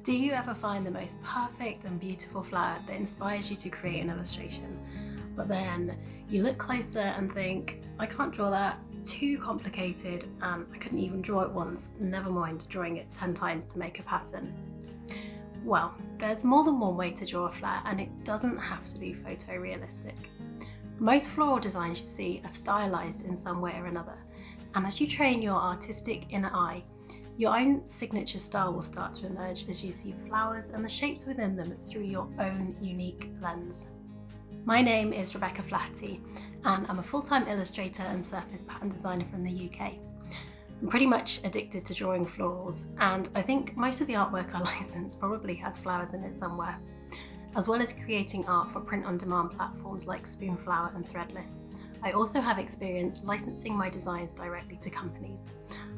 Do you ever find the most perfect and beautiful flower that inspires you to create an illustration, but then you look closer and think, I can't draw that, it's too complicated and I couldn't even draw it once, never mind drawing it 10 times to make a pattern? Well, there's more than one way to draw a flower and it doesn't have to be photorealistic. Most floral designs you see are stylized in some way or another, and as you train your artistic inner eye, your own signature style will start to emerge as you see flowers and the shapes within them through your own unique lens. My name is Rebecca Flaherty and I'm a full-time illustrator and surface pattern designer from the UK. I'm pretty much addicted to drawing florals, and I think most of the artwork I license probably has flowers in it somewhere, as well as creating art for print-on-demand platforms like Spoonflower and Threadless. I also have experience licensing my designs directly to companies.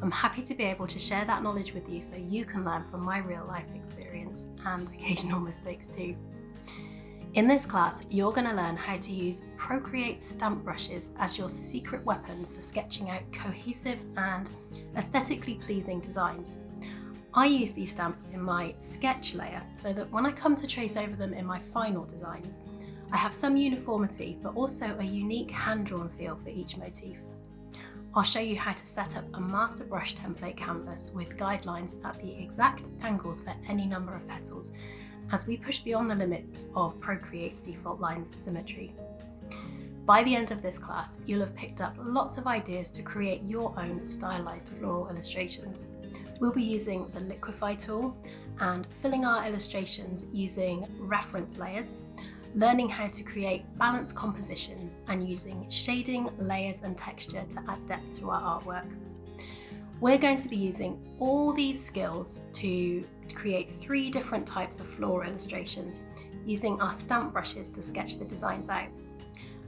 I'm happy to be able to share that knowledge with you so you can learn from my real life experience and occasional mistakes too. In this class, you're going to learn how to use Procreate stamp brushes as your secret weapon for sketching out cohesive and aesthetically pleasing designs. I use these stamps in my sketch layer so that when I come to trace over them in my final designs, I have some uniformity but also a unique hand-drawn feel for each motif. I'll show you how to set up a master brush template canvas with guidelines at the exact angles for any number of petals as we push beyond the limits of Procreate's default lines symmetry. By the end of this class, you'll have picked up lots of ideas to create your own stylized floral illustrations. We'll be using the Liquify tool and filling our illustrations using reference layers, learning how to create balanced compositions and using shading, layers and texture to add depth to our artwork. We're going to be using all these skills to create 3 different types of floral illustrations using our stamp brushes to sketch the designs out.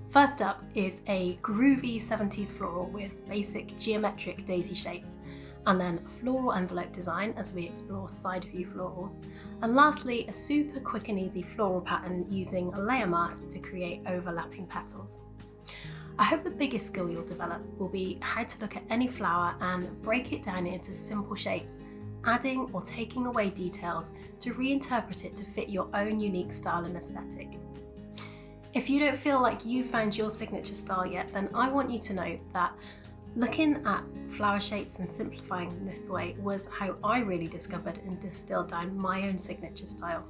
First up is a groovy 70s floral with basic geometric daisy shapes, and then a floral envelope design as we explore side view florals, and lastly a super quick and easy floral pattern using a layer mask to create overlapping petals. I hope the biggest skill you'll develop will be how to look at any flower and break it down into simple shapes, adding or taking away details to reinterpret it to fit your own unique style and aesthetic. If you don't feel like you've found your signature style yet, then I want you to know that looking at flower shapes and simplifying them this way was how I really discovered and distilled down my own signature style.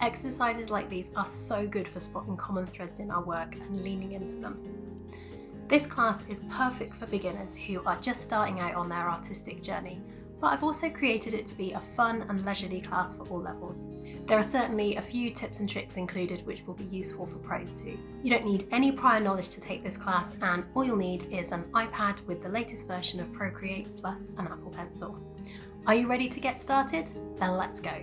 Exercises like these are so good for spotting common threads in our work and leaning into them. This class is perfect for beginners who are just starting out on their artistic journey, but I've also created it to be a fun and leisurely class for all levels. There are certainly a few tips and tricks included which will be useful for pros too. You don't need any prior knowledge to take this class, and all you'll need is an iPad with the latest version of Procreate plus an Apple Pencil. Are you ready to get started? Then let's go.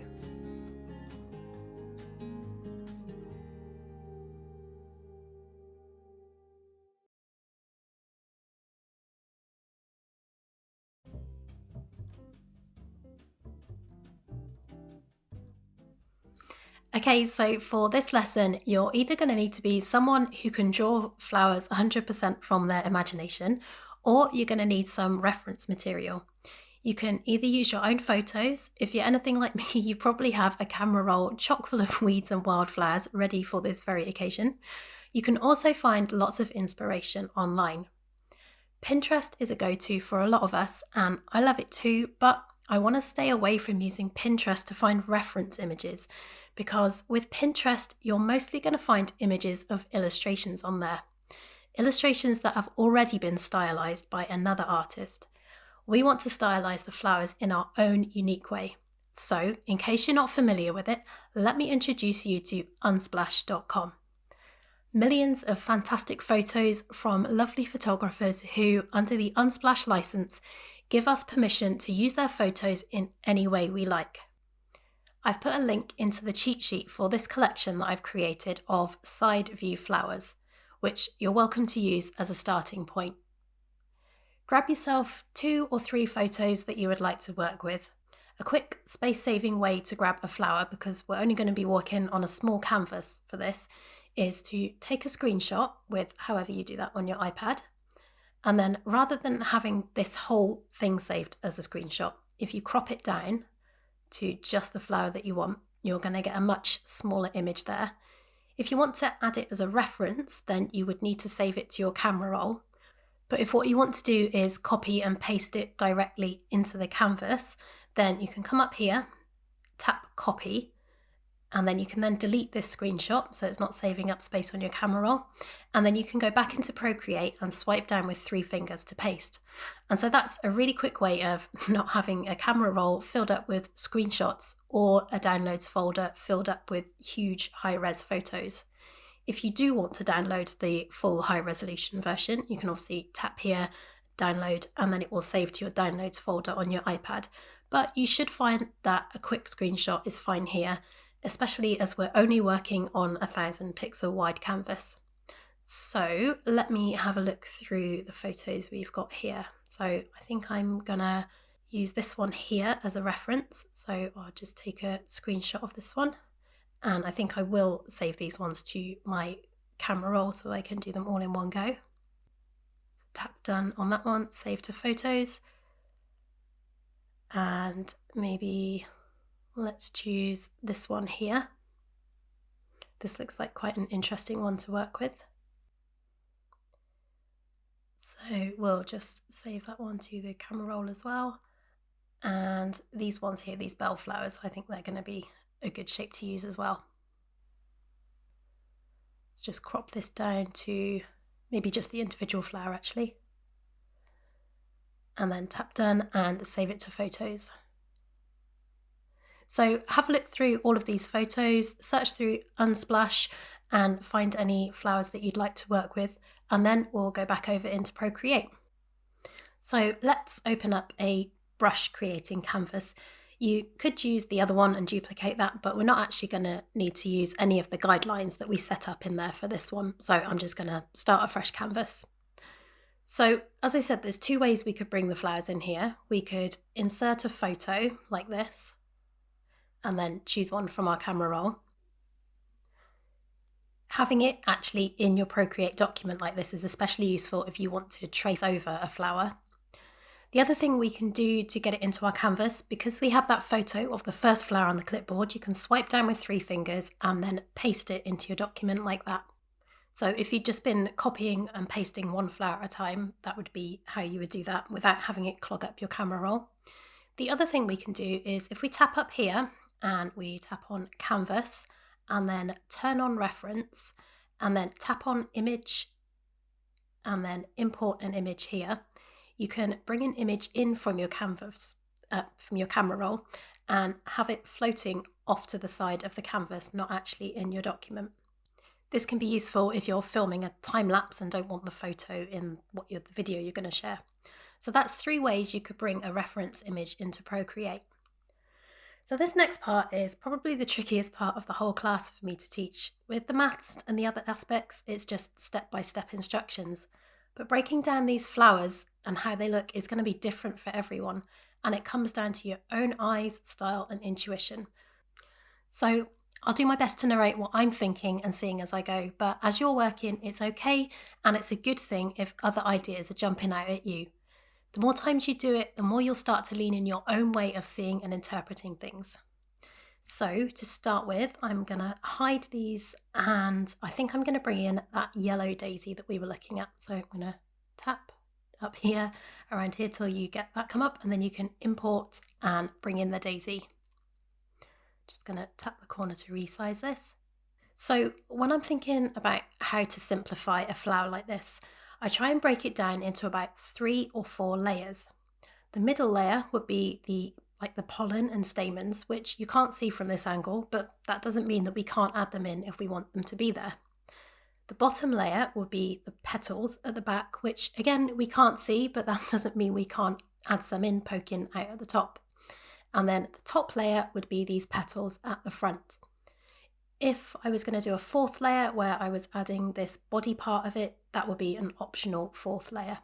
Okay, so for this lesson, you're either going to need to be someone who can draw flowers 100% from their imagination, or you're going to need some reference material. You can either use your own photos. If you're anything like me, you probably have a camera roll chock full of weeds and wildflowers ready for this very occasion. You can also find lots of inspiration online. Pinterest is a go-to for a lot of us, and I love it too, but I want to stay away from using Pinterest to find reference images, because with Pinterest, you're mostly going to find images of illustrations on there. Illustrations that have already been stylized by another artist. We want to stylize the flowers in our own unique way. So, in case you're not familiar with it, let me introduce you to unsplash.com. Millions of fantastic photos from lovely photographers who, under the Unsplash license, give us permission to use their photos in any way we like. I've put a link into the cheat sheet for this collection that I've created of side view flowers, which you're welcome to use as a starting point. Grab yourself 2 or 3 photos that you would like to work with. A quick space-saving way to grab a flower, because we're only going to be working on a small canvas for this, is to take a screenshot with however you do that on your iPad. And then rather than having this whole thing saved as a screenshot, if you crop it down to just the flower that you want, you're going to get a much smaller image there. If you want to add it as a reference, then you would need to save it to your camera roll. But if what you want to do is copy and paste it directly into the canvas, then you can come up here, tap copy, and then you can then delete this screenshot so it's not saving up space on your camera roll. And then you can go back into Procreate and swipe down with 3 fingers to paste. And so that's a really quick way of not having a camera roll filled up with screenshots or a downloads folder filled up with huge high-res photos. If you do want to download the full high-resolution version, you can obviously tap here, download, and then it will save to your downloads folder on your iPad. But you should find that a quick screenshot is fine here, especially as we're only working on 1000 pixel wide canvas. So let me have a look through the photos we've got here. So I think I'm gonna use this one here as a reference. So I'll just take a screenshot of this one. And I think I will save these ones to my camera roll so I can do them all in one go. So tap done on that one, save to photos. And maybe let's choose this one here. This looks like quite an interesting one to work with. So we'll just save that one to the camera roll as well. And these ones here, these bellflowers, I think they're going to be a good shape to use as well. Let's just crop this down to maybe just the individual flower actually. And then tap done and save it to photos. So have a look through all of these photos, search through Unsplash and find any flowers that you'd like to work with, and then we'll go back over into Procreate. So let's open up a brush creating canvas. You could use the other one and duplicate that, but we're not actually going to need to use any of the guidelines that we set up in there for this one. So I'm just going to start a fresh canvas. So as I said, there's 2 ways we could bring the flowers in here. We could insert a photo like this, and then choose one from our camera roll. Having it actually in your Procreate document like this is especially useful if you want to trace over a flower. The other thing we can do to get it into our canvas, because we have that photo of the first flower on the clipboard, you can swipe down with 3 fingers and then paste it into your document like that. So if you'd just been copying and pasting one flower at a time, that would be how you would do that without having it clog up your camera roll. The other thing we can do is if we tap up here and we tap on canvas and then turn on reference and then tap on image and then import an image here, you can bring an image in from your canvas, from your camera roll, and have it floating off to the side of the canvas, not actually in your document. This can be useful if you're filming a time lapse and don't want the photo in the video you're going to share. So that's 3 ways you could bring a reference image into Procreate. So this next part is probably the trickiest part of the whole class for me to teach. With the maths and the other aspects, it's just step-by-step instructions. But breaking down these flowers and how they look is going to be different for everyone, and it comes down to your own eyes, style and intuition. So I'll do my best to narrate what I'm thinking and seeing as I go, but as you're working, it's okay, and it's a good thing if other ideas are jumping out at you. The more times you do it, the more you'll start to lean in your own way of seeing and interpreting things. So to start with, I'm going to hide these, and I think I'm going to bring in that yellow daisy that we were looking at. So I'm going to tap up here, around here till you get that come up, and then you can import and bring in the daisy. Just going to tap the corner to resize this. So when I'm thinking about how to simplify a flower like this, I try and break it down into about 3 or 4 layers. The middle layer would be the pollen and stamens, which you can't see from this angle, but that doesn't mean that we can't add them in if we want them to be there. The bottom layer would be the petals at the back, which again, we can't see, but that doesn't mean we can't add some in poking out at the top. And then the top layer would be these petals at the front. If I was going to do a 4th layer where I was adding this body part of it, that would be an optional 4th layer.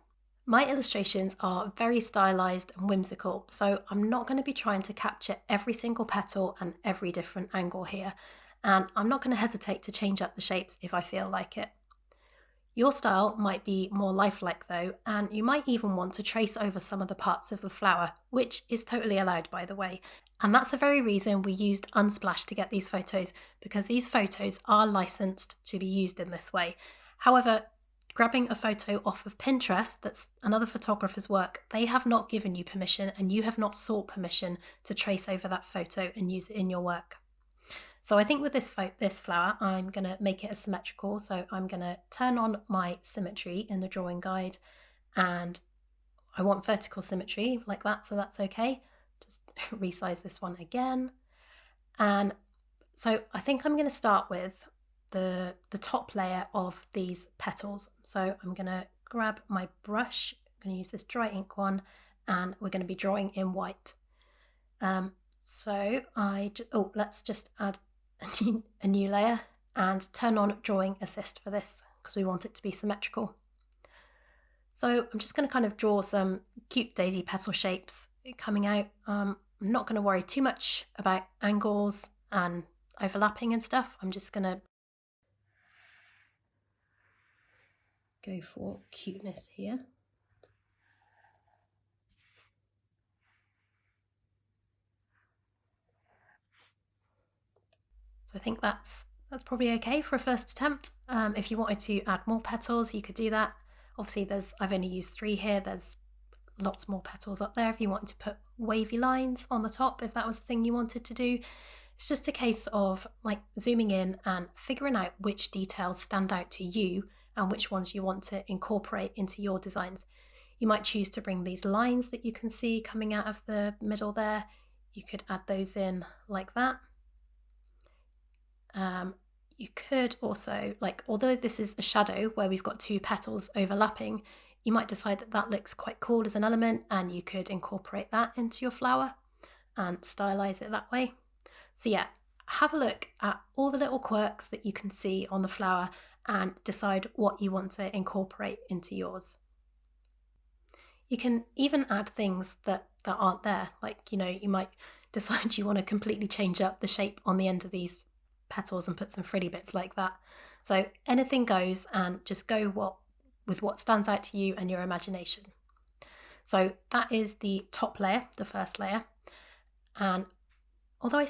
My illustrations are very stylized and whimsical, so I'm not going to be trying to capture every single petal and every different angle here, and I'm not going to hesitate to change up the shapes if I feel like it. Your style might be more lifelike though, and you might even want to trace over some of the parts of the flower, which is totally allowed by the way. And that's the very reason we used Unsplash to get these photos, because these photos are licensed to be used in this way. However, grabbing a photo off of Pinterest that's another photographer's work, they have not given you permission and you have not sought permission to trace over that photo and use it in your work. So I think with this flower, I'm going to make it asymmetrical. So I'm going to turn on my symmetry in the drawing guide, and I want vertical symmetry like that, so that's okay. Just resize this one again. And so I think I'm going to start with the top layer of these petals. So I'm going to grab my brush, I'm going to use this dry ink one, and we're going to be drawing in white. Let's just add a new layer and turn on drawing assist for this because we want it to be symmetrical. So I'm just going to kind of draw some cute daisy petal shapes coming out. I'm not going to worry too much about angles and overlapping and stuff. I'm just going to go for cuteness here. So I think that's probably okay for a first attempt. If you wanted to add more petals, you could do that. Obviously I've only used 3 here. There's lots more petals up there if you wanted to put wavy lines on the top, if that was the thing you wanted to do. It's just a case of like zooming in and figuring out which details stand out to you and which ones you want to incorporate into your designs. You might choose to bring these lines that you can see coming out of the middle there. You could add those in like that. You could also, although this is a shadow where we've got 2 petals overlapping, you might decide that that looks quite cool as an element, and you could incorporate that into your flower and stylize it that way. So yeah, have a look at all the little quirks that you can see on the flower and decide what you want to incorporate into yours. You can even add things that aren't there, you might decide you want to completely change up the shape on the end of these petals and put some frilly bits like that. So anything goes, and just go with what stands out to you and your imagination. So that is the top layer, the first layer. And although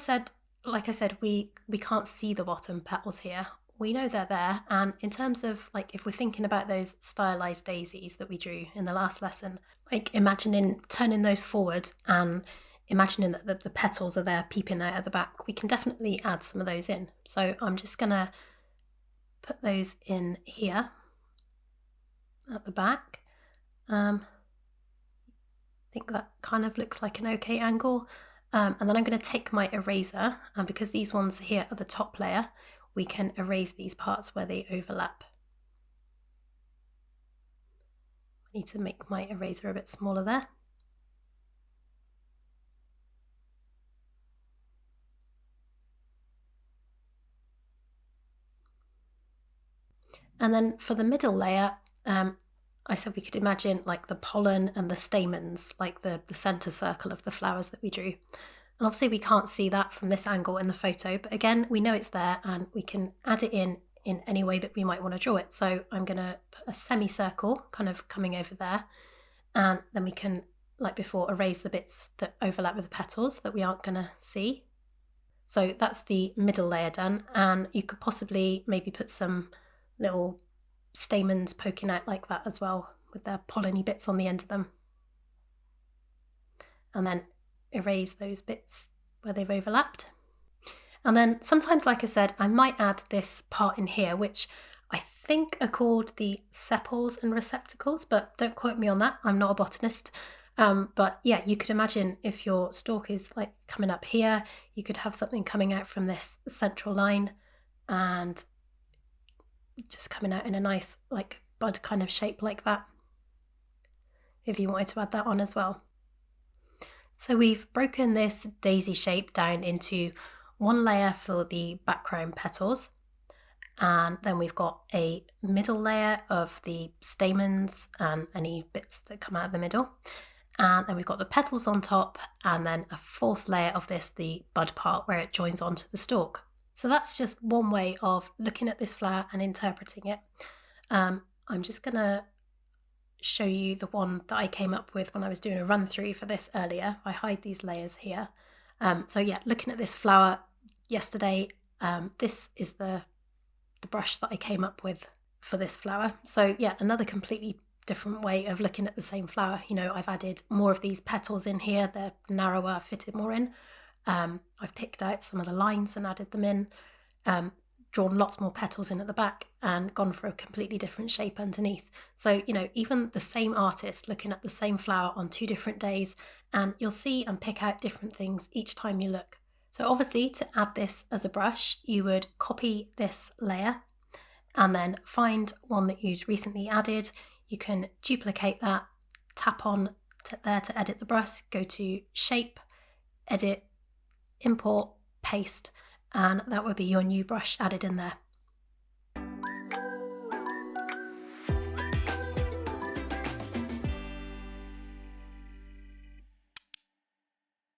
like I said, we can't see the bottom petals here, we know they're there. And in terms of if we're thinking about those stylized daisies that we drew in the last lesson, imagining turning those forward and imagining that the petals are there peeping out at the back, we can definitely add some of those in. So I'm just going to put those in here at the back. I think that kind of looks like an okay angle. And then I'm going to take my eraser, and because these ones here are the top layer, we can erase these parts where they overlap. I need to make my eraser a bit smaller there. And then for the middle layer, I said we could imagine the pollen and the stamens, the center circle of the flowers that we drew. And obviously we can't see that from this angle in the photo, but again, we know it's there and we can add it in any way that we might want to draw it. So I'm going to put a semicircle kind of coming over there, and then we can, like before, erase the bits that overlap with the petals that we aren't going to see. So that's the middle layer done, and you could possibly maybe put some little stamens poking out like that as well, with their pollen-y bits on the end of them. And then erase those bits where they've overlapped. And then sometimes, like I said, I might add this part in here, which I think are called the sepals and receptacles, but don't quote me on that, I'm not a botanist. But yeah, you could imagine if your stalk is coming up here, you could have something coming out from this central line and just coming out in a nice bud kind of shape like that, if you wanted to add that on as well. So we've broken this daisy shape down into one layer for the background petals, and then we've got a middle layer of the stamens and any bits that come out of the middle, and then we've got the petals on top, and then a 4th layer of this, the bud part where it joins onto the stalk. So that's just one way of looking at this flower and interpreting it. I'm just gonna show you the one that I came up with when I was doing a run through for this earlier. I hide these layers here. So yeah, looking at this flower yesterday, this is the brush that I came up with for this flower. So yeah, another completely different way of looking at the same flower. You know, I've added more of these petals in here, they're narrower, fitted more in. I've picked out some of the lines and added them in, drawn lots more petals in at the back and gone for a completely different shape underneath. So, you know, even the same artist looking at the same flower on 2 different days, and you'll see and pick out different things each time you look. So obviously, to add this as a brush, you would copy this layer and then find one that you've recently added. You can duplicate that, tap on there to edit the brush, go to Shape, Edit, Import, Paste, and that would be your new brush added in there.